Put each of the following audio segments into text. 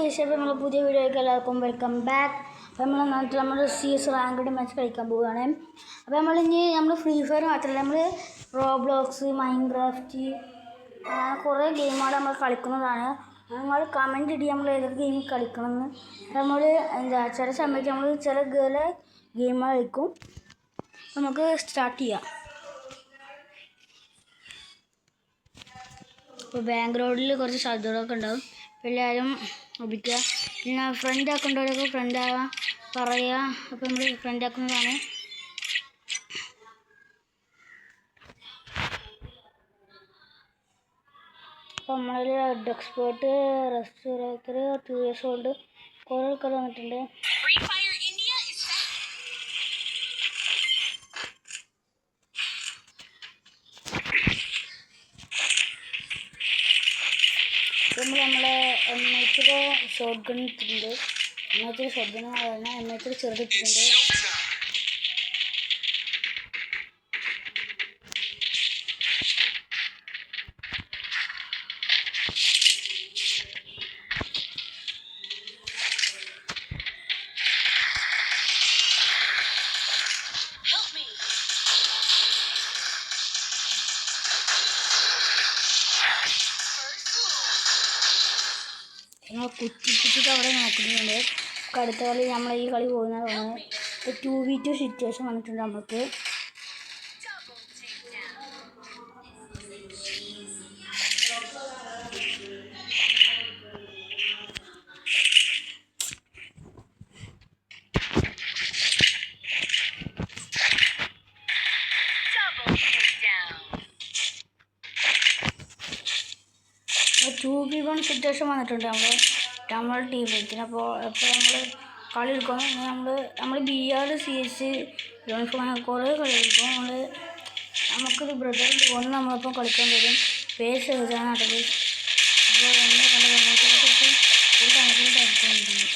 Guys, അപ്പോൾ നമ്മൾ പുതിയ വീഡിയോയ്ക്ക് എല്ലാവർക്കും വെൽക്കം ബാക്ക്. അപ്പോൾ നമ്മൾ CS റാങ്ക്ഡ് മാച്ച് കളിക്കാൻ പോവുകയാണ്. അപ്പോൾ നമ്മൾ ഫ്രീ ഫയർ മാത്രമല്ല, നമ്മൾ റോബ്ലോക്സ്, മൈൻക്രാഫ്റ്റ്, കുറേ ഗെയിമുകൾ നമ്മൾ കളിക്കുന്നതാണ്. നിങ്ങൾ കമൻറ്റ് ഇടി നമ്മൾ ഏതൊക്കെ ഗെയിം കളിക്കണമെന്ന്. നമ്മൾ ചില സമയത്ത് നമ്മൾ ചില ഗെയിം കളിക്കും. നമുക്ക് സ്റ്റാർട്ട് ചെയ്യാം. ഇപ്പോൾ ബാക്ക്ഗ്രൗണ്ടിൽ കുറച്ച് ശബ്ദങ്ങളൊക്കെ ഉണ്ടാവും. അപ്പോൾ എല്ലാവരും ഉപയോഗിക്കുക. പിന്നെ ഫ്രണ്ട് ആക്കേണ്ടവരൊക്കെ ഫ്രണ്ട് ആവാൻ പറയുക. അപ്പോൾ നമ്മൾ ഫ്രണ്ട് ആക്കുന്നതാണ്. അപ്പോൾ നമ്മളൊരു റെഡ് എക്സ്പേർട്ട്, റെസ്റ്റോറേറ്റർ, 2 years old കുറേ ആൾക്കാർ വന്നിട്ടുണ്ട്. നമ്മളെ എണ്ണത്തിൽ ഷോട്ട് ഗൺ ഇട്ടിട്ടുണ്ട്. എണ്ണത്തിൽ ഷോട്ട് ഗൺ പറഞ്ഞാൽ എണ്ണത്തിൽ ചെറുതിട്ടിട്ടുണ്ട്. നമ്മൾ കുറ്റിപ്പിച്ചിട്ട് അവിടെ നോക്കുന്നുണ്ട്. അടുത്ത കളി നമ്മൾ ഈ കളി പോകുന്നതാണ്. 2v2 സിറ്റുവേഷൻ വന്നിട്ടുണ്ട് നമുക്ക്. ടു ബി വൺ സിറ്റുവേഷൻ വന്നിട്ടുണ്ട് നമ്മൾ ടീമേറ്റിന്. അപ്പോൾ എപ്പോൾ നമ്മൾ കളി എടുക്കും, നമ്മൾ BR CS യൂണിഫോം കുറേ കളി എടുക്കും. നമുക്കൊരു ബ്രദർ കൊണ്ട് നമ്മളിപ്പോൾ കളിക്കാൻ വരും. പേസ് എഴുതാനാട്ടത്. അപ്പോൾ എന്നെ കണ്ട ഒരു കണക്കിന് ടൈമിട്ടുണ്ട്.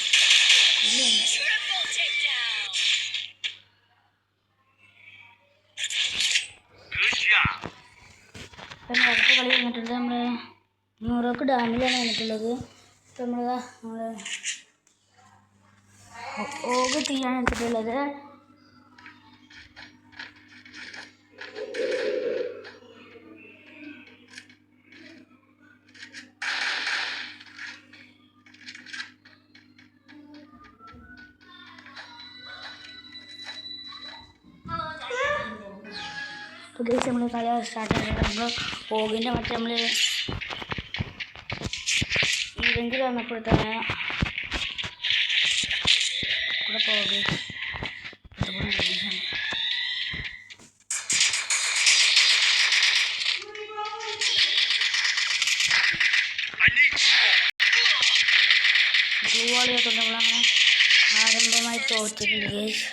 പിന്നെ അടുത്ത കളി വന്നിട്ടുണ്ട്. നമ്മൾ ന്യൂറോക്ക് ഡാമിലാണ് വന്നിട്ടുള്ളത്. ഇപ്പം നമ്മൾ ഓഗ് തീയാണ് എടുത്തിട്ടുള്ളത്. പ്രത്യേകിച്ച് നമ്മൾ കളി സ്റ്റാർട്ട് ചെയ്തിട്ട് നമ്മൾ ഓഗിൻ്റെ മറ്റേ നമ്മൾ ഇവൻ്റിൽ വന്നപ്പോഴത്തേന് ഇവിടെ പോകെ ഗ്ലൂ വാളിയൊക്കെ നമ്മളങ്ങനെ ആരംഭമായി തോറ്റിട്ടുണ്ട് ഗൈസ്.